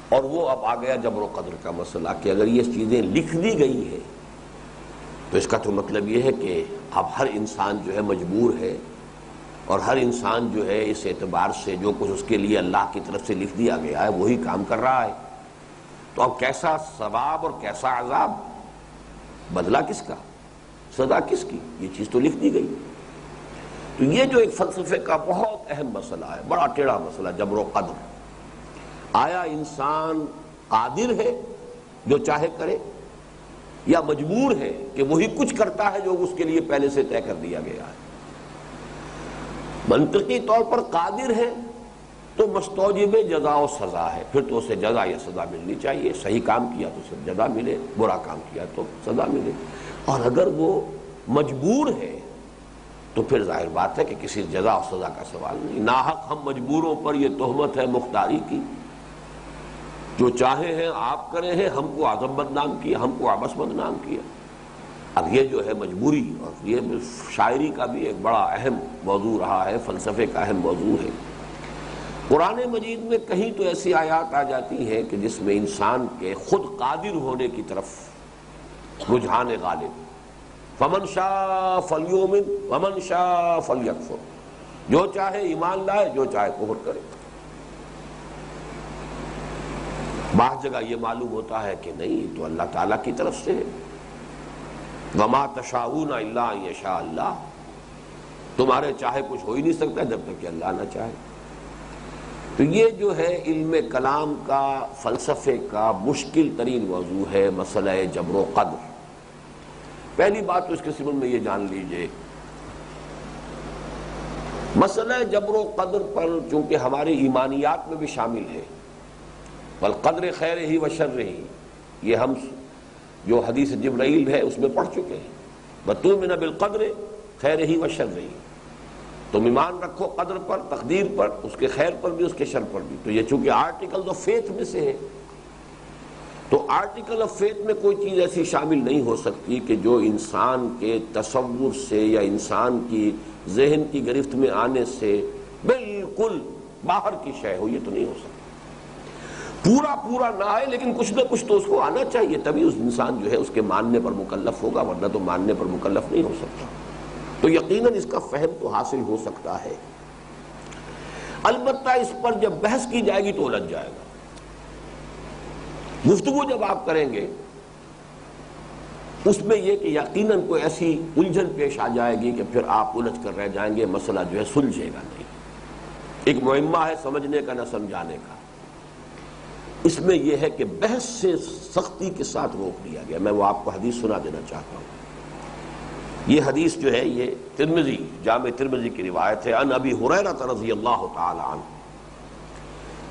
اور وہ اب آ گیا جبر و قدر کا مسئلہ کہ اگر یہ چیزیں لکھ دی گئی ہیں تو اس کا تو مطلب یہ ہے کہ اب ہر انسان جو ہے مجبور ہے، اور ہر انسان جو ہے اس اعتبار سے جو کچھ اس کے لیے اللہ کی طرف سے لکھ دیا گیا ہے وہی کام کر رہا ہے. تو اب کیسا ثواب اور کیسا عذاب، بدلہ کس کا، سزا کس کی، یہ چیز تو لکھ دی گئی. تو یہ جو ایک فلسفے کا بہت اہم مسئلہ ہے، بڑا ٹیڑھا مسئلہ، جبر و قدر. آیا انسان قادر ہے جو چاہے کرے، یا مجبور ہے کہ وہی کچھ کرتا ہے جو اس کے لیے پہلے سے طے کر دیا گیا ہے؟ منطقی طور پر قادر ہے تو مستوجب جزا و سزا ہے، پھر تو اسے جزا یا سزا ملنی چاہیے. صحیح کام کیا تو اسے جزا ملے، برا کام کیا تو سزا ملے. اور اگر وہ مجبور ہے تو پھر ظاہر بات ہے کہ کسی جزا و سزا کا سوال نہیں. ناحق ہم مجبوروں پر یہ تہمت ہے مختاری کی، جو چاہے ہیں آپ کرے ہیں، ہم کو اعظم بدنام کیا، ہم کو عبث بدنام کیا. اب یہ جو ہے مجبوری، اور یہ شاعری کا بھی ایک بڑا اہم موضوع رہا ہے، فلسفے کا اہم موضوع ہے. قرآن مجید میں کہیں تو ایسی آیات آ جاتی ہیں کہ جس میں انسان کے خود قادر ہونے کی طرف رجحان غالب، فمن شاء فلیؤمن ومن شاء فلیکفر، جو چاہے ایمان لائے، جو چاہے کفر کرے. بعض جگہ یہ معلوم ہوتا ہے کہ نہیں، تو اللہ تعالیٰ کی طرف سے ہے. وما تشاءون الا ان یشاء اللہ، تمہارے چاہے کچھ ہو ہی نہیں سکتا جب تک کہ اللہ نہ چاہے. تو یہ جو ہے علم کلام کا، فلسفے کا مشکل ترین موضوع ہے، مسئلہ جبر و قدر. پہلی بات تو اس کے سبب میں یہ جان لیجئے، مسئلہ جبر و قدر پر چونکہ ہماری ایمانیات میں بھی شامل ہے، والقدر خیر ہی و شر ہی، یہ ہم جو حدیث جبرائیل ہے اس میں پڑھ چکے ہیں. وَتُؤْمِنَ بِالْقَدْرِ خَيْرِهِ وَشَرِّهِ، تم ایمان رکھو قدر پر، تقدیر پر، اس کے خیر پر بھی، اس کے شر پر بھی. تو یہ چونکہ آرٹیکل آف فیتھ میں سے ہے، تو آرٹیکل آف فیتھ میں کوئی چیز ایسی شامل نہیں ہو سکتی کہ جو انسان کے تصور سے یا انسان کی ذہن کی گرفت میں آنے سے بالکل باہر کی شے ہو. یہ تو نہیں ہو سکتا. پورا نہ آئے لیکن کچھ نہ کچھ تو اس کو آنا چاہیے، تبھی اس انسان جو ہے اس کے ماننے پر مکلف ہوگا، ورنہ تو ماننے پر مکلف نہیں ہو سکتا. تو یقیناً اس کا فہم تو حاصل ہو سکتا ہے. البتہ اس پر جب بحث کی جائے گی تو الجھ جائے گا. گفتگو جب آپ کریں گے اس میں یہ کہ یقیناً کوئی ایسی الجھن پیش آ جائے گی کہ پھر آپ الجھ کر رہ جائیں گے، مسئلہ جو ہے سلجھے گا نہیں. ایک معمہ ہے سمجھنے کا نہ سمجھانے کا. اس میں یہ ہے کہ بحث سے سختی کے ساتھ روک دیا گیا. میں وہ آپ کو حدیث سنا دینا چاہتا ہوں. یہ حدیث جو ہے یہ ترمذی، جامع ترمذی کی روایت ہے. عن ابی ہریرہ رضی اللہ تعالی عنہ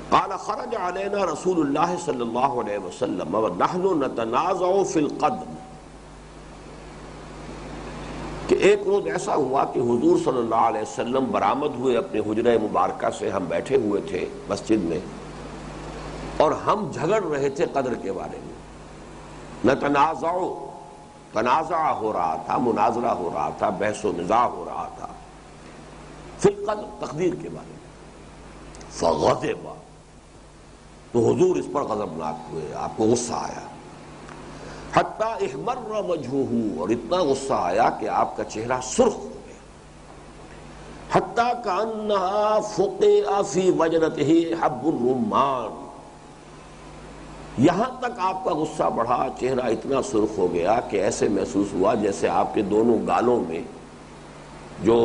قال خرج علینا رسول اللہ صلی اللہ علیہ وسلم ونحن نتنازع فی القدر، کہ ایک روز ایسا ہوا کہ حضور صلی اللہ علیہ وسلم برآمد ہوئے اپنے حجرہ مبارکہ سے. ہم بیٹھے ہوئے تھے مسجد میں اور ہم جھگڑ رہے تھے قدر کے بارے میں. نتنازع، تنازع ہو رہا تھا، مناظرہ ہو رہا تھا، بحث و نزاع ہو رہا تھا فی القدر، تقدیر کے بارے میں. فغضب، تو حضور اس پر غضبناک ہوئے، آپ کو غصہ آیا. حتی احمر وجہہ، اور اتنا غصہ آیا کہ آپ کا چہرہ سرخ ہو گیا. حتی کأنہا فقع فی وجنتہ حب الرمان، یہاں تک آپ کا غصہ بڑھا، چہرہ اتنا سرخ ہو گیا کہ ایسے محسوس ہوا جیسے آپ کے دونوں گالوں میں جو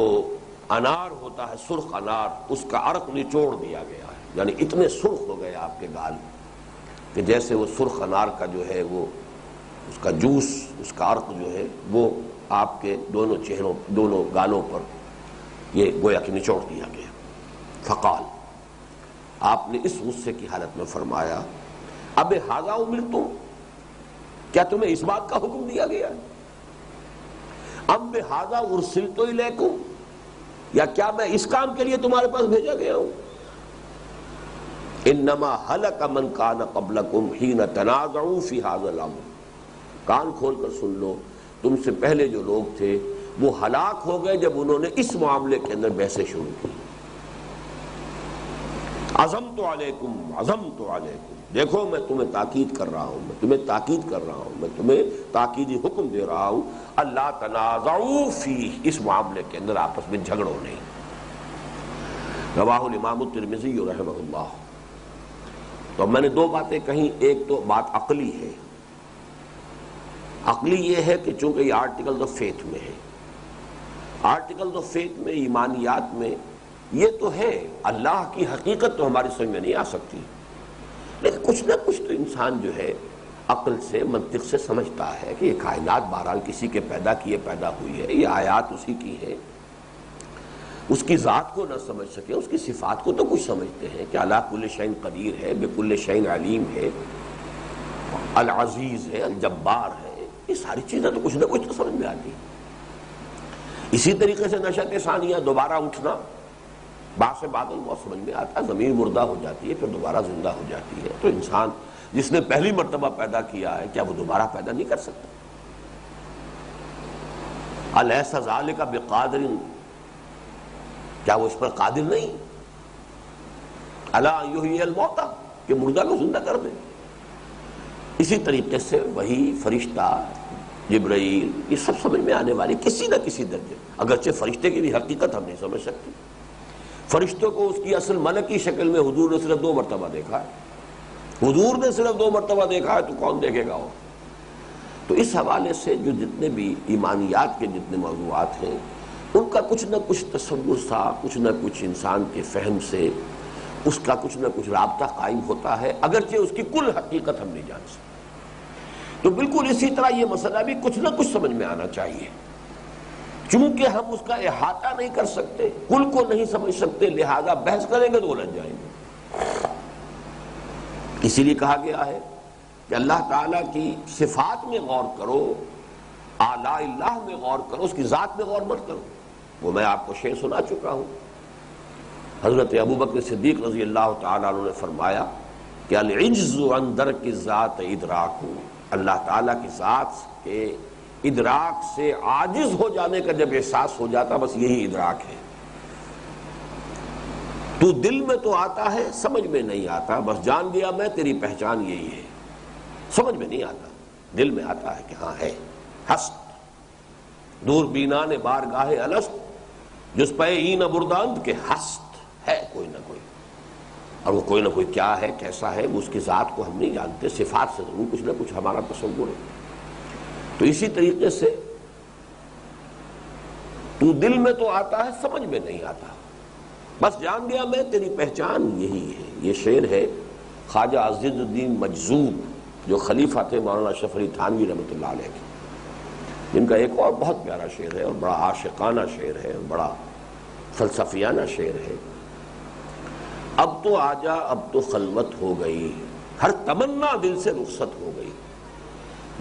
انار ہوتا ہے، سرخ انار، اس کا عرق نچوڑ دیا گیا ہے. یعنی اتنے سرخ ہو گئے آپ کے گال کہ جیسے وہ سرخ انار کا جو ہے وہ اس کا جوس، اس کا عرق جو ہے وہ آپ کے دونوں چہروں، دونوں گالوں پر یہ گویا کہ نچوڑ دیا گیا. فقال، آپ نے اس غصے کی حالت میں فرمایا، اب ھذا امرتم، کیا تمہیں اس بات کا حکم دیا گیا؟ اب بھذا ارسلت الیکم، یا کیا میں اس کام کے لیے تمہارے پاس بھیجا گیا ہوں؟ انما ہلک من کان قبلکم حین تنازعوا فی ھذا الامر، کان کھول کر سن لو، تم سے پہلے جو لوگ تھے وہ ہلاک ہو گئے جب انہوں نے اس معاملے کے اندر بحثیں شروع کی. عزمت علیکم عزمت علیکم، دیکھو میں تمہیں تاکید کر رہا ہوں، میں تمہیں تاکید کر رہا ہوں، میں تمہیں تاکیدی حکم دے رہا ہوں، اللہ تنازعوا فیہ، اس معاملے کے اندر آپس میں جھگڑو نہیں۔ رواہ الامام الترمذی رحمہ اللہ۔ تو میں نے دو باتیں کہیں، ایک تو بات عقلی ہے، عقلی یہ ہے کہ چونکہ یہ آرٹیکل آف فیتھ میں ہے، آرٹیکل آف فیتھ میں، ایمانیات میں یہ تو ہے، اللہ کی حقیقت تو ہماری سمجھ میں نہیں آ سکتی، لیکن کچھ نہ کچھ تو انسان جو ہے عقل سے، منطق سے سمجھتا ہے کہ یہ کائنات بہرحال کسی کے پیدا کیے پیدا ہوئی ہے، یہ آیات اسی کی ہے۔ اس کی ذات کو نہ سمجھ سکے، اس کی صفات کو تو کچھ سمجھتے ہیں کہ اللہ کل شیء قدیر ہے، بکل شیء علیم ہے، العزیز ہے، الجبار ہے، یہ ساری چیزیں تو کچھ نہ کچھ تو سمجھ میں آتی ہیں۔ اسی طریقے سے نشأۃ ثانیہ، دوبارہ اٹھنا، بعد سے بادل بہت سمجھ میں آتا ہے، زمین مردہ ہو جاتی ہے پھر دوبارہ زندہ ہو جاتی ہے، تو انسان جس نے پہلی مرتبہ پیدا کیا ہے کیا وہ دوبارہ پیدا نہیں کر سکتا؟ الیس ذلک بقادر، کیا وہ اس پر قادر نہیں؟ الا ان یحیی الموتى، کہ مردہ کو زندہ کر دے۔ اسی طریقے سے وہی فرشتہ، جبرائیل، یہ سب سمجھ میں آنے والی کسی نہ کسی درجے، اگرچہ فرشتے کی بھی حقیقت ہم نہیں سمجھ سکتے۔ فرشتوں کو اس کی اصل ملکی شکل میں حضور نے صرف 2 مرتبہ دیکھا ہے، حضور نے صرف 2 مرتبہ دیکھا ہے، تو کون دیکھے گا وہ؟ تو اس حوالے سے جو جتنے بھی ایمانیات کے جتنے موضوعات ہیں، ان کا کچھ نہ کچھ تصور سا، کچھ نہ کچھ انسان کے فہم سے اس کا کچھ نہ کچھ رابطہ قائم ہوتا ہے، اگرچہ اس کی کل حقیقت ہم نہیں جان سکتے۔ تو بالکل اسی طرح یہ مسئلہ بھی کچھ نہ کچھ سمجھ میں آنا چاہیے، چونکہ ہم اس کا احاطہ نہیں کر سکتے، کل کو نہیں سمجھ سکتے، لہذا بحث کریں گے تو الجھ جائیں گے۔ اسی لیے کہا گیا ہے کہ اللہ تعالیٰ کی صفات میں غور کرو، آلاء اللہ میں غور کرو، اس کی ذات میں غور مت کرو۔ وہ میں آپ کو شعر سنا چکا ہوں، حضرت ابوبکر صدیق رضی اللہ تعالیٰ عنہ نے فرمایا کہ العجز عن درک الذات ادراک، اللہ تعالیٰ کی ذات کے ادراک سے عاجز ہو جانے کا جب احساس ہو جاتا، بس یہی ادراک ہے۔ تو دل میں تو آتا ہے، سمجھ میں نہیں آتا، بس جان لیا میں تیری پہچان یہی ہے۔ سمجھ میں نہیں آتا، دل میں آتا ہے کہ ہاں ہے، ہست دور بینان بارگاہ الست، جس پہ این برداند کے ہست ہے کوئی نہ کوئی، اور وہ کوئی نہ کوئی کیا ہے، کیسا ہے، وہ اس کی ذات کو ہم نہیں جانتے، صفات سے ضرور کچھ نہ کچھ ہمارا تصور ہے۔ تو اسی طریقے سے تو دل میں تو آتا ہے، سمجھ میں نہیں آتا، بس جان لیا میں تیری پہچان یہی ہے۔ یہ شعر ہے خواجہ عز الدین مجذوب، جو خلیفہ تھے مولانا اشرف علی تھانوی رحمۃ اللہ علیہ کے، جن کا ایک اور بہت پیارا شعر ہے اور بڑا عاشقانہ شعر ہے اور بڑا فلسفیانہ شعر ہے۔ اب تو آجا اب تو خلوت ہو گئی، ہر تمنا دل سے رخصت ہو گئی۔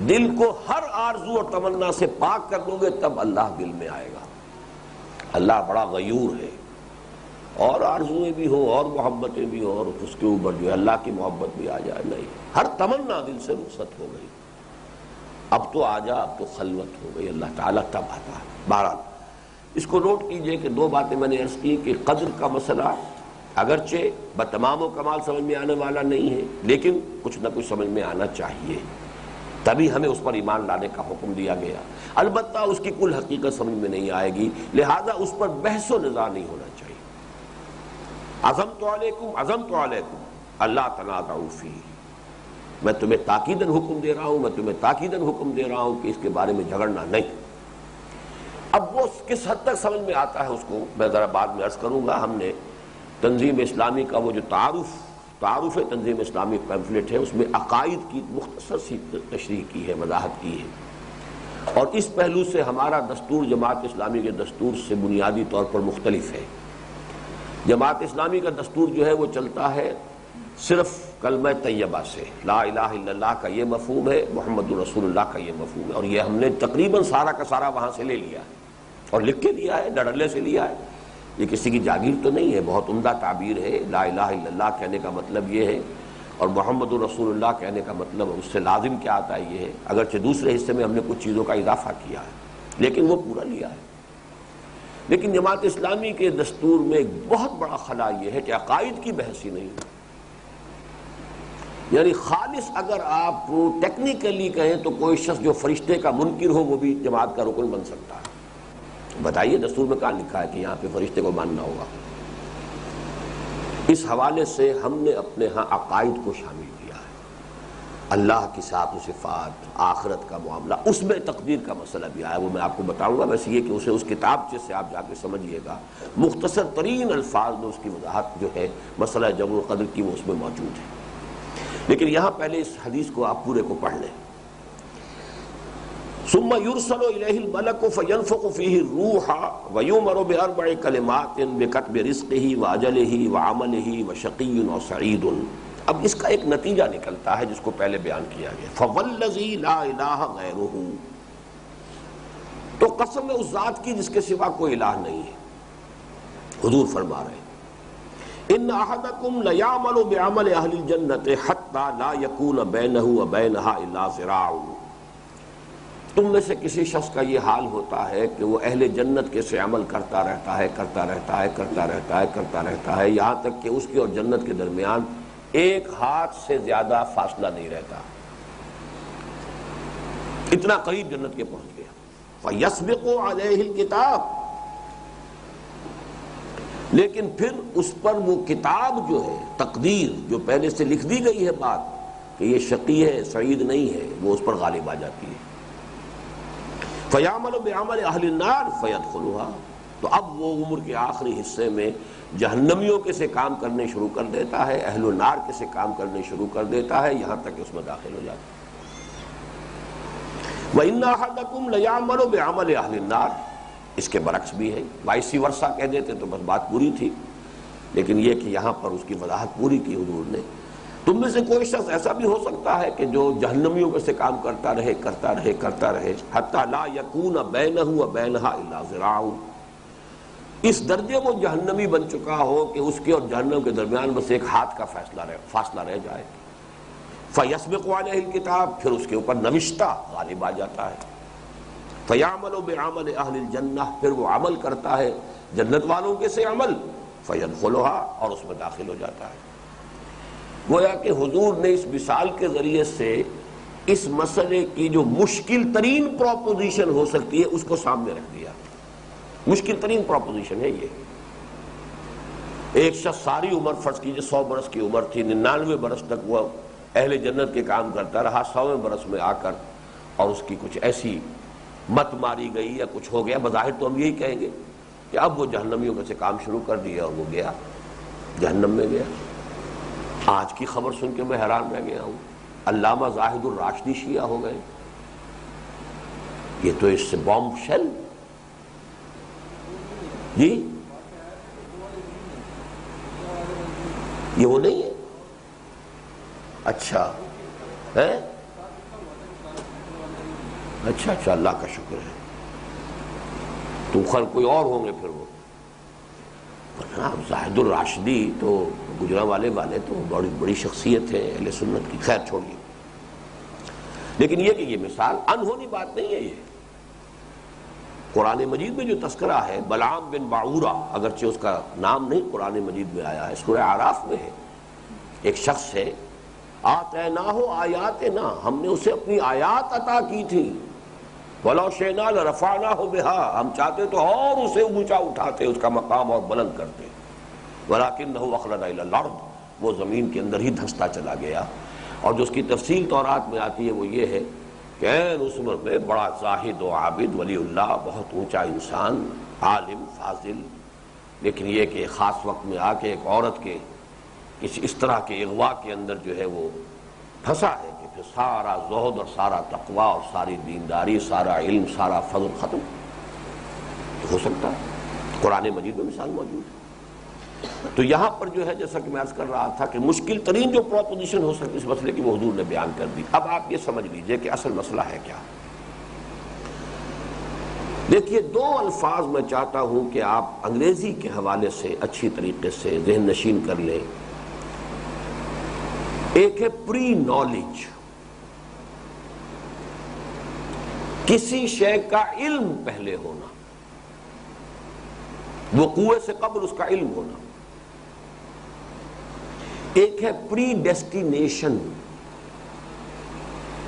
دل کو ہر آرزو اور تمنا سے پاک کر دو گے تب اللہ دل میں آئے گا۔ اللہ بڑا غیور ہے، اور آرزویں بھی ہو اور محبتیں بھی ہو اور اس کے اوپر جو ہے اللہ کی محبت بھی آ جائے، نہیں، ہر تمنا دل سے رخصت ہو گئی۔ اب تو آجا اب تو خلوت ہو گئی، اللہ تعالیٰ تب آتا ہے۔ بہرحال اس کو نوٹ کیجئے کہ 2 باتیں میں نے عرض کی کہ قدر کا مسئلہ اگرچہ بتمام و کمال سمجھ میں آنے والا نہیں ہے، لیکن کچھ نہ کچھ سمجھ میں آنا چاہیے، تبھی ہمیں اس پر ایمان لانے کا حکم دیا گیا۔ البتہ اس کی کل حقیقت سمجھ میں نہیں آئے گی، لہذا اس پر بحث و نزاع نہیں ہونا چاہیے۔ عزمت علیکم عزمت علیکم اللہ تنازعوا فیہ، میں تمہیں تاکیداً حکم دے رہا ہوں، میں تمہیں تاکیداً حکم دے رہا ہوں کہ اس کے بارے میں جھگڑنا نہیں۔ اب وہ کس حد تک سمجھ میں آتا ہے اس کو میں ذرا بعد میں عرض کروں گا۔ ہم نے تنظیم اسلامی کا وہ جو تعارف تنظیم اسلامی پیمفلیٹ ہے، اس میں عقائد کی مختصر سی تشریح کی ہے، وضاحت کی ہے، اور اس پہلو سے ہمارا دستور جماعت اسلامی کے دستور سے بنیادی طور پر مختلف ہے۔ جماعت اسلامی کا دستور جو ہے وہ چلتا ہے صرف کلمہ طیبہ سے، لا الہ الا اللہ کا یہ مفہوم ہے، محمد رسول اللہ کا یہ مفہوم ہے، اور یہ ہم نے تقریباً سارا کا سارا وہاں سے لے لیا ہے اور لکھ کے لیا ہے، ڈڈلے سے لیا ہے۔ یہ کسی کی جاگیر تو نہیں ہے، بہت عمدہ تعبیر ہے۔ لا الہ الا اللہ کہنے کا مطلب یہ ہے، اور محمد رسول اللہ کہنے کا مطلب اس سے لازم کیا آتا ہے یہ ہے، اگرچہ دوسرے حصے میں ہم نے کچھ چیزوں کا اضافہ کیا ہے، لیکن وہ پورا لیا ہے۔ لیکن جماعت اسلامی کے دستور میں ایک بہت بڑا خلا یہ ہے کہ عقائد کی بحث ہی نہیں، یعنی خالص اگر آپ ٹیکنیکلی کہیں تو کوئی شخص جو فرشتے کا منکر ہو وہ بھی جماعت کا رکن بن سکتا ہے۔ بتائیے دستور میں کہاں لکھا ہے کہ یہاں پہ فرشتے کو ماننا ہوگا؟ اس حوالے سے ہم نے اپنے ہاں عقائد کو شامل کیا ہے، اللہ کی ذات و صفات، آخرت کا معاملہ، اس میں تقدیر کا مسئلہ بھی آیا، وہ میں آپ کو بتاؤں گا۔ ویسے یہ کہ اسے اس کتاب سے آپ جا کے سمجھیے گا، مختصر ترین الفاظ میں اس کی وضاحت جو ہے مسئلہ جبر القدر کی وہ اس میں موجود ہے۔ لیکن یہاں پہلے اس حدیث کو آپ پورے کو پڑھ لیں۔ ثم يرسل إليه الملك فينفخ فيه الروح ويؤمر بأربع كلمات بكتب رزقه وأجله وعمله وشقي أو سعيد۔ اب اس کا ایک نتیجہ نکلتا ہے جس کو پہلے بیان کیا گیا، فوالذی لا الہ غیرہ، تو قسم ہے اس ذات کی جس کے سوا کوئی الہ نہیں ہے۔ حضور فرما رہے ہیں ان احدکم لیعمل بعمل اہل الجنۃ حتی لا یکون بینہ وبینہا الا ذراع، تم میں سے کسی شخص کا یہ حال ہوتا ہے کہ وہ اہل جنت کے سے عمل کرتا رہتا ہے کرتا رہتا ہے کرتا رہتا ہے کرتا رہتا ہے، یہاں تک کہ اس کی اور جنت کے درمیان ایک ہاتھ سے زیادہ فاصلہ نہیں رہتا، اتنا قریب جنت کے پہنچ گیا۔ فَيَسْبِقُ عَلَيْهِ الْكِتَابِ، لیکن پھر اس پر وہ کتاب جو ہے، تقدیر جو پہلے سے لکھ دی گئی ہے بات کہ یہ شقی ہے سعید نہیں ہے، وہ اس پر غالب آ جاتی ہے۔ فَيَعْمَلُ بِعَمَلِ أَهْلِ النَّارِ فَيَدْخُلُهَا، تو اب وہ عمر کے آخری حصے میں جہنمیوں کے سے کام کرنے شروع کر دیتا ہے، اہل النار کے سے کام کرنے شروع کر دیتا ہے، یہاں تک کہ اس میں داخل ہو جاتا ہے۔ وَإِنَّ أَحَدَكُمْ لَيَعْمَلُ بِعَمَلِ أَهْلِ النَّارِ، اس کے برعکس بھی ہے، وائسی ورثہ کہہ دیتے تو بس بات پوری تھی، لیکن یہ کہ یہاں پر اس کی وضاحت پوری کی حضور نے۔ تم میں سے کوئی شخص ایسا بھی ہو سکتا ہے کہ جو جہنمیوں میں سے کام کرتا رہے کرتا رہے کرتا رہے، حتی لا یکون بینہ وبینہا الا ذراع، اس درجے وہ جہنمی بن چکا ہو کہ اس کے اور جہنم کے درمیان بس ایک ہاتھ کا فاصلہ رہ جائے۔ فیسبق علیہ الکتاب، پھر اس کے اوپر نوشتہ غالب آ جاتا ہے۔ فیعمل بعمل اہل الجنہ، پھر وہ عمل کرتا ہے جنت والوں کے سے عمل، فیدخلھا، اور اس میں داخل ہو جاتا ہے۔ گویا کہ حضور نے اس مثال کے ذریعے سے اس مسئلے کی جو مشکل ترین پروپوزیشن ہو سکتی ہے اس کو سامنے رکھ دیا۔ مشکل ترین پروپوزیشن ہے یہ، ایک شخص ساری عمر، فرض کیجئے 100 برس کی عمر تھی، 99 برس تک وہ اہل جنت کے کام کرتا رہا، 100ویں برس میں آ کر اور اس کی کچھ ایسی مت ماری گئی یا کچھ ہو گیا، بظاہر تو ہم یہی کہیں گے کہ اب وہ جہنمیوں کے سے کام شروع کر دیا اور وہ گیا جہنم میں گیا۔ آج کی خبر سن کے میں حیران رہ گیا ہوں، علامہ زاہد الراشدی شیعہ ہو گئے، یہ تو اس سے بومب شیل جی، یہ وہ نہیں ہے؟ اچھا ہے، اچھا اللہ کا شکر ہے، تو خیر کوئی اور ہوں گے پھر وہ، زاہد الراشدی تو گجرانوالے والے تو بڑی بڑی شخصیت ہے اہل سنت کی، خیر چھوڑیے۔ لیکن یہ کہ یہ مثال انہونی بات نہیں ہے، یہ قرآن مجید میں جو تذکرہ ہے بلعام بن باعورہ، اگرچہ اس کا نام نہیں قرآن مجید میں آیا ہے، سورہ اعراف میں ہے، ایک شخص ہے، آتیناہ آیاتنا، ہم نے اسے اپنی آیات عطا کی تھی، وَلَوْ شِئْنَا لَرَفَعْنَاهُ بِهَا، ہم چاہتے تو اور اسے اونچا اٹھاتے، اس کا مقام اور بلند کرتے، وَلَكِنَّهُ أَخْلَدَ إِلَى الْأَرْضِ، وہ زمین کے اندر ہی دھنستا چلا گیا۔ اور جو اس کی تفصیل تورات میں آتی ہے وہ یہ ہے کہ اس عمر میں بڑا زاہد و عابد ولی اللہ، بہت اونچا انسان، عالم فاضل، لیکن یہ کہ خاص وقت میں آ کے ایک عورت کے اس طرح کے اغوا کے اندر جو ہے وہ پھنسا ہے کہ پھر سارا زہد اور سارا تقوی اور ساری دینداری، سارا علم، سارا فضل ختم ہو سکتا ہے۔ قرآن مجید میں مثال موجود ہے۔ تو یہاں پر جو ہے جیسا کہ میں عرض کر رہا تھا کہ مشکل ترین جو پروپوزیشن ہو سکتی اس مسئلے کی وہ حضور نے بیان کر دی۔ اب آپ یہ سمجھ لیجئے کہ اصل مسئلہ ہے کیا۔ دیکھیے، دو الفاظ میں چاہتا ہوں کہ آپ انگریزی کے حوالے سے اچھی طریقے سے ذہن نشین کر لیں۔ ایک ہے پری نالج، کسی شے کا علم پہلے ہونا، وقوع سے قبل اس کا علم ہونا. ایک ہے پری ڈیسٹینیشن،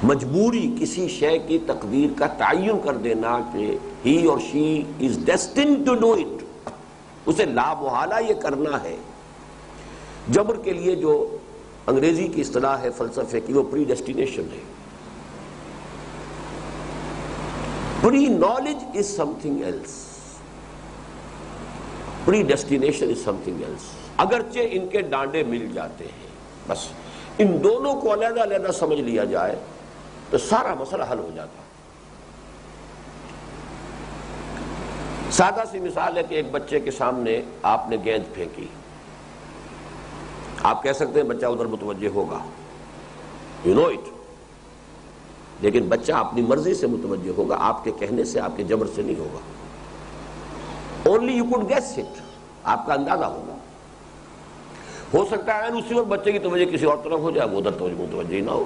مجبوری کسی شے کی تقدیر کا تعین کر دینا کہ ہی اور شی از ڈیسٹنڈ ٹو ڈو اٹ، اسے لا محالہ یہ کرنا ہے. جبر کے لیے جو انگریزی کی اصطلاح ہے فلسفے کی، وہ پری ڈیسٹینیشن ہے. Pre knowledge is something else, predestination is something else. اگرچہ ان کے ڈانڈے مل جاتے ہیں، بس ان دونوں کو علیحدہ علیحدہ سمجھ لیا جائے تو سارا مسئلہ حل ہو جاتا. سادہ سی مثال ہے کہ ایک بچے کے سامنے آپ نے گیند پھینکی، آپ کہہ سکتے ہیں بچہ ادھر متوجہ ہوگا، یو نو اٹ، لیکن بچہ اپنی مرضی سے متوجہ ہوگا، آپ کے کہنے سے، آپ کے جبر سے نہیں ہوگا. Only you could guess it, آپ کا اندازہ ہوگا. ہو سکتا ہے اسی وقت بچے کی توجہ کسی اور طرف ہو جائے، وہ ادھر متوجہ ہی نہ ہو.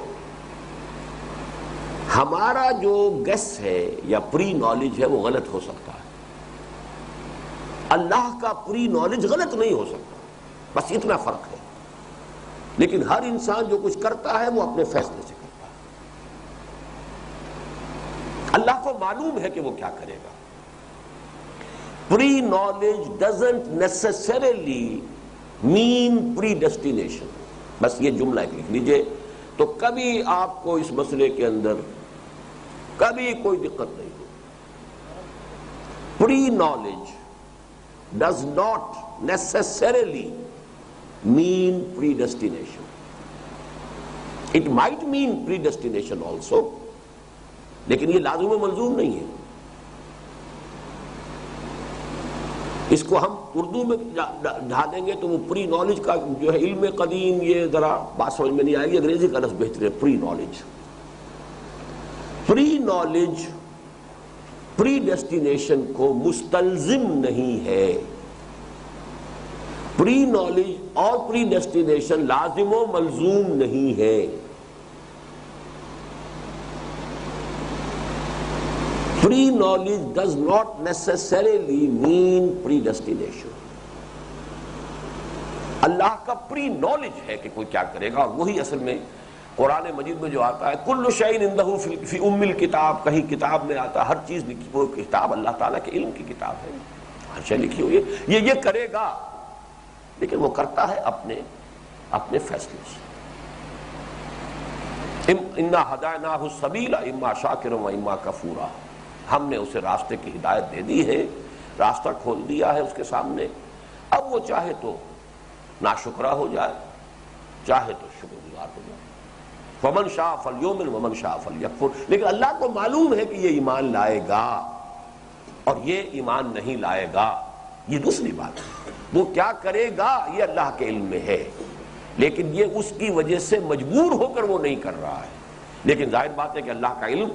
ہمارا جو گیس ہے یا پری نالج ہے وہ غلط ہو سکتا ہے. اللہ کا پری نالج غلط نہیں ہو سکتا، بس اتنا فرق ہے. لیکن ہر انسان جو کچھ کرتا ہے وہ اپنے فیصلے سے کرتا ہے. اللہ کو معلوم ہے کہ وہ کیا کرے گا. Pre knowledge doesn't necessarily mean predestination. بس یہ جملہ ایک لکھ لیجئے تو کبھی آپ کو اس مسئلے کے اندر کبھی کوئی دقت نہیں ہو. Pre knowledge does not necessarily mean predestination. It might mean predestination also, لیکن یہ لازم و ملزوم نہیں ہے. اس کو ہم اردو میں ڈھالیں گے تو وہ پری نالج کا جو ہے علم قدیم، یہ ذرا بات سمجھ میں نہیں آئے گی. انگریزی کا لفظ بہتر ہے، پری نالج. پری نالج پری ڈیسٹینیشن کو مستلزم نہیں ہے. پری نالج اور پری ڈیسٹینیشن لازم و ملزوم نہیں ہے. Pre knowledge does not necessarily mean predestination. Allah کا پری نالج ہے کہ کوئی کیا کرے گا، اور وہی اصل میں قرآن مجید میں جو آتا ہے کل شیء عندہ فی ام الکتاب، کہیں کتاب میں آتا ہے ہر چیز لکھی، وہ کتاب اللہ تعالیٰ کے علم کی کتاب ہے، ہر شے لکھی ہوئی ہے. یہ کرے گا، لیکن وہ کرتا ہے اپنے فیصلے سے. انا ہدیناہ السبیل اما شاکرا و اما کفورا. ہم نے اسے راستے کی ہدایت دے دی ہے، راستہ کھول دیا ہے اس کے سامنے. اب وہ چاہے تو ناشکرا ہو جائے، چاہے تو شکر گزار ہو جائے. فمن شاء فلیؤمن ومن شاء فلیکفر. لیکن اللہ کو معلوم ہے کہ یہ ایمان لائے گا اور یہ ایمان نہیں لائے گا. یہ دوسری بات ہے، وہ کیا کرے گا یہ اللہ کے علم میں ہے، لیکن یہ اس کی وجہ سے مجبور ہو کر وہ نہیں کر رہا ہے. لیکن ظاہر بات ہے کہ اللہ کا علم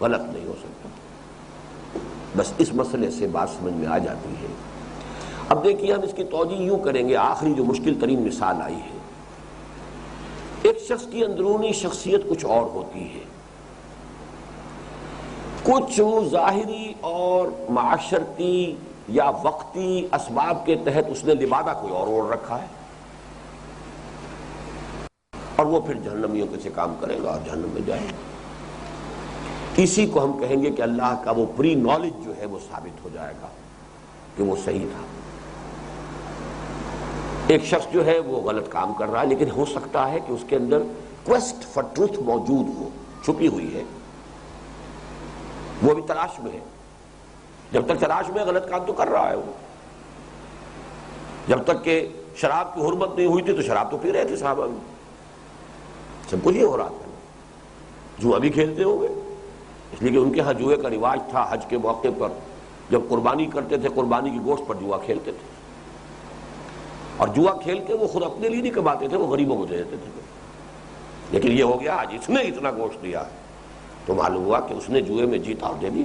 غلط نہیں ہو سکتا. بس اس مسئلے سے بات سمجھ میں آ جاتی ہے. اب دیکھیے ہم اس کی توجیہ یوں کریں گے. آخری جو مشکل ترین مثال آئی ہے، ایک شخص کی اندرونی شخصیت کچھ اور ہوتی ہے، کچھ ظاہری اور معاشرتی یا وقتی اسباب کے تحت اس نے لبادہ کوئی اور اوڑھ رکھا ہے، اور وہ پھر جہنمیوں کے سے کام کرے گا اور جہنم میں جائے گا. اسی کو ہم کہیں گے کہ اللہ کا وہ پری نالج جو ہے وہ ثابت ہو جائے گا کہ وہ صحیح تھا. ایک شخص جو ہے وہ غلط کام کر رہا ہے، لیکن ہو سکتا ہے کہ اس کے اندر کویسٹ فار ٹروتھ موجود ہو، چھپی ہوئی ہے، وہ بھی تلاش میں ہے. جب تک تلاش میں غلط کام تو کر رہا ہے وہ. جب تک کہ شراب کی حرمت نہیں ہوئی تھی تو شراب تو پی رہے تھے صحابہ بھی، سب کچھ یہ ہو رہا تھا. جوا بھی کھیلتے ہوں گے، اس لیے کہ ان کے ہاں جوئے کا رواج تھا. حج کے موقع پر جب قربانی کرتے تھے، قربانی کی گوشت پر جوا کھیلتے تھے، اور جوا کھیل کے وہ خود اپنے لیے نہیں کماتے تھے، وہ غریبوں کو دے دیتے تھے. لیکن یہ ہو گیا آج اس نے اتنا گوشت دیا تو معلوم ہوا کہ اس نے جوئے میں جیتا اور دے دی.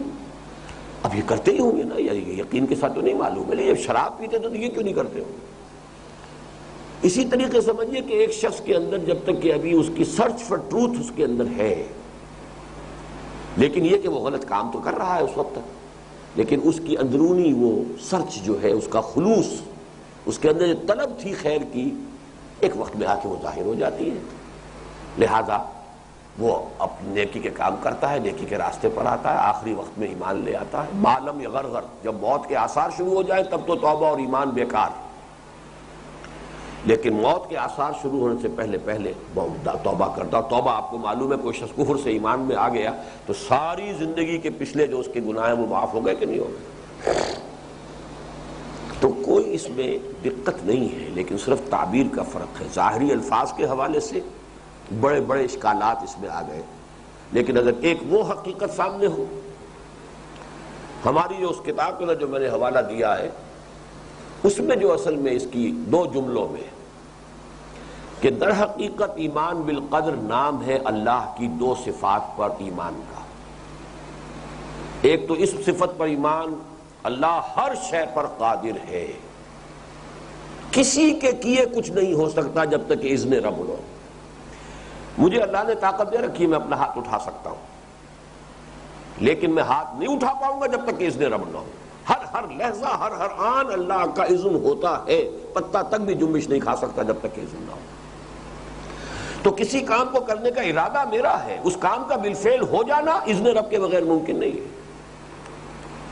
اب یہ کرتے ہی ہوں گے نا، یہ یقین کے ساتھ تو نہیں معلوم ہے، لیکن جب شراب پیتے تو یہ کیوں نہیں کرتے ہوں گے. اسی طریقے سمجھیے کہ ایک شخص کے اندر جب تک کہ ابھی اس کی سرچ فار ٹروتھ اس کے اندر ہے، لیکن یہ کہ وہ غلط کام تو کر رہا ہے اس وقت تک، لیکن اس کی اندرونی وہ سرچ جو ہے، اس کا خلوص، اس کے اندر جو طلب تھی خیر کی، ایک وقت میں آ کے وہ ظاہر ہو جاتی ہے۔ لہذا وہ اپنی نیکی کے کام کرتا ہے، نیکی کے راستے پر آتا ہے، آخری وقت میں ایمان لے آتا ہے۔ معلم یغرغر، جب موت کے آثار شروع ہو جائیں تب تو توبہ اور ایمان بیکار، لیکن موت کے آثار شروع ہونے سے پہلے پہلے توبہ کرتا۔ توبہ آپ کو معلوم ہے، کوئی شخص کفر سے ایمان میں آ گیا تو ساری زندگی کے پچھلے جو اس کے گناہ ہیں وہ معاف ہو گئے کہ نہیں ہو گئے؟ تو کوئی اس میں دقت نہیں ہے، لیکن صرف تعبیر کا فرق ہے۔ ظاہری الفاظ کے حوالے سے بڑے بڑے اشکالات اس میں آ گئے، لیکن اگر ایک وہ حقیقت سامنے ہو، ہماری جو اس کتاب کا جو میں نے حوالہ دیا ہے اس میں جو اصل میں اس کی دو جملوں میں کہ در حقیقت ایمان بالقدر نام ہے اللہ کی دو صفات پر ایمان کا۔ ایک تو اس صفت پر ایمان، اللہ ہر شے پر قادر ہے، کسی کے کیے کچھ نہیں ہو سکتا جب تک کہ اذن رب ہو۔ مجھے اللہ نے طاقت دے رکھی ہے، میں اپنا ہاتھ اٹھا سکتا ہوں، لیکن میں ہاتھ نہیں اٹھا پاؤں گا جب تک کہ اذن رب نہ ہو۔ ہر لحظہ، ہر آن اللہ کا اذن ہوتا ہے، پتہ تک بھی جنبش نہیں کھا سکتا جب تک کہ اذن نہ ہو۔ تو کسی کام کو کرنے کا ارادہ میرا ہے، اس کام کا بالفعل ہو جانا اذن رب کے بغیر ممکن نہیں ہے۔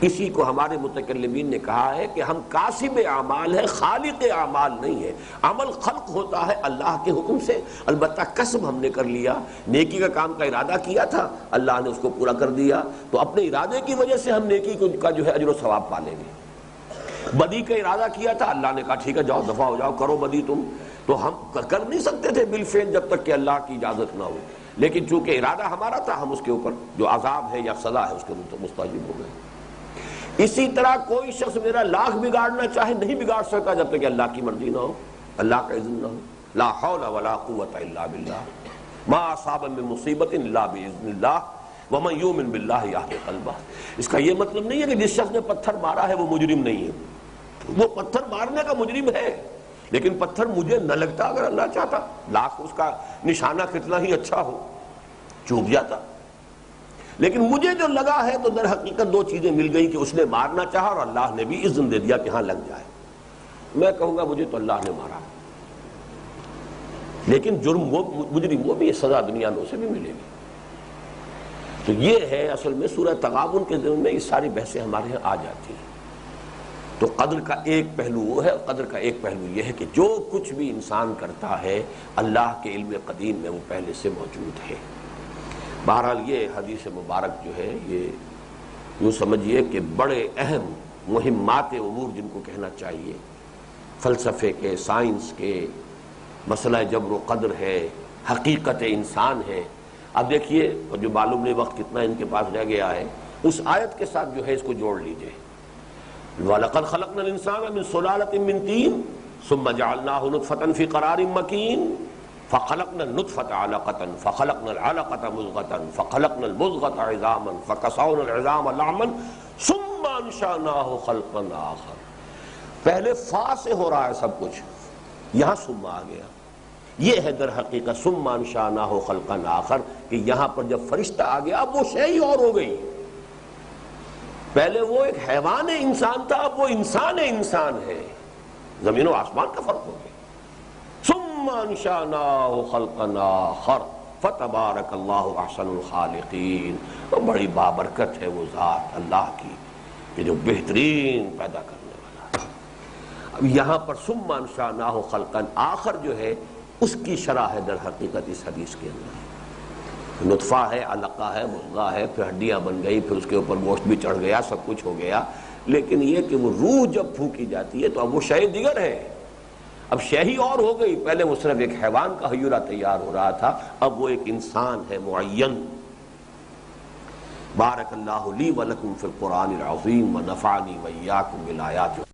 اسی کو ہمارے متکلمین نے کہا ہے کہ ہم کاسب اعمال ہے، خالق اعمال نہیں ہے۔ عمل خلق ہوتا ہے اللہ کے حکم سے، البتہ کسب ہم نے کر لیا، نیکی کا کام کا ارادہ کیا تھا، اللہ نے اس کو پورا کر دیا، تو اپنے ارادے کی وجہ سے ہم نیکی کا جو ہے اجر و ثواب پا لیں گے۔ بدی کا ارادہ کیا تھا، اللہ نے کہا ٹھیک ہے جاؤ دفع ہو جاؤ، کرو بدی تم، تو ہم کر نہیں سکتے تھے بالفعل جب تک کہ اللہ کی اجازت نہ ہو، لیکن چونکہ ارادہ ہمارا تھا، ہم اس کے اوپر جو عذاب ہے یا سزا ہے اس کے مستحق ہو گئے۔ اسی طرح کوئی شخص میرا لاکھ بگاڑنا چاہے نہیں بگاڑ سکتا جب تک کہ اللہ کی مرضی نہ ہو، اللہ کا اذن نہ ہو۔ لا حول ولا قوت الا باللہ، ما اصاب من مصیبت الا باذن اللہ ومن یؤمن باللہ یہد قلبہ۔ اس کا یہ مطلب نہیں ہے کہ جس شخص نے پتھر مارا ہے وہ مجرم نہیں ہے، وہ پتھر مارنے کا مجرم ہے، لیکن پتھر مجھے نہ لگتا اگر اللہ چاہتا، لاکھ اس کا نشانہ کتنا ہی اچھا ہو چوب جاتا، لیکن مجھے جو لگا ہے تو در حقیقت دو چیزیں مل گئی کہ اس نے مارنا چاہا اور اللہ نے بھی اذن دے دیا کہ ہاں لگ جائے۔ میں کہوں گا مجھے تو اللہ نے مارا، لیکن جرم وہ مجرم وہ بھی، سزا دنیا میں اسے بھی ملے گی۔ تو یہ ہے اصل میں سورہ تغابن کے ضمن میں یہ ساری بحثیں ہمارے یہاں آ جاتی ہیں۔ تو قدر کا ایک پہلو وہ ہے، قدر کا ایک پہلو یہ ہے کہ جو کچھ بھی انسان کرتا ہے اللہ کے علم قدیم میں وہ پہلے سے موجود ہے۔ بہرحال یہ حدیث مبارک جو ہے یہ یوں سمجھیے کہ بڑے اہم مہمات امور جن کو کہنا چاہیے، فلسفے کے، سائنس کے، مسئلہ جبر و قدر ہے، حقیقت انسان ہے۔ اب دیکھیے جو معلوم نہیں وقت کتنا ان کے پاس رہ گیا ہے، اس آیت کے ساتھ جو ہے اس کو جوڑ لیجئے۔ وَلَقَدْ خَلَقْنَا الْإِنسَانَ مِنْ صُلَالَةٍ مِّن طِينٍ ثُمَّ جَعَلْنَاهُ نُطْفَةً فِي قَرَارٍ مَّكِينٍ فَخَلَقْنَا النُّطْفَةَ عَلَقَةً فَخَلَقْنَا الْعَلَقَةَ مُضْغَةً فَخَلَقْنَا الْمُضْغَةَ عِظَامًا فَكَسَوْنَا الْعِظَامَ لَحْمًا ثُمَّ أَنشَأْنَاهُ خَلْقًا آخَرَ۔ پہلے فا سے ہو رہا ہے سب کچھ، یہاں ثم آ گیا، یہ ہے در حقیقت ثُمَّ أَنشَأْنَاهُ خَلْقًا آخَرَ، کہ یہاں پر جب فرشتہ آ گیا اب وہ شے ہی اور ہو گئی۔ پہلے وہ ایک حیوان انسان تھا، اب وہ انسان ہے، زمین و آسمان کا فرق ہو گیا۔ ثم انشأناه خلقا آخر فتبارک اللہ احسن الخالقین۔ تو بڑی بابرکت ہے وہ ذات اللہ کی کہ جو بہترین پیدا کرنے والا ہے۔ اب یہاں پر ثم انشأناه خلقا آخر جو ہے اس کی شرح ہے در حقیقت اس حدیث کے اندر۔ نطفہ ہے، علقہ ہے، مضغہ ہے، پھر ہڈیاں بن گئی، پھر اس کے اوپر گوشت بھی چڑھ گیا، سب کچھ ہو گیا، لیکن یہ کہ وہ روح جب پھونکی جاتی ہے تو اب وہ شے دیگر ہے، اب شے ہی اور ہو گئی۔ پہلے وہ صرف ایک حیوان کا حیرہ تیار ہو رہا تھا، اب وہ ایک انسان ہے معین۔ بارک اللہ لی ولکم فی القرآن العظیم ونفعنی وإیاکم بالآیات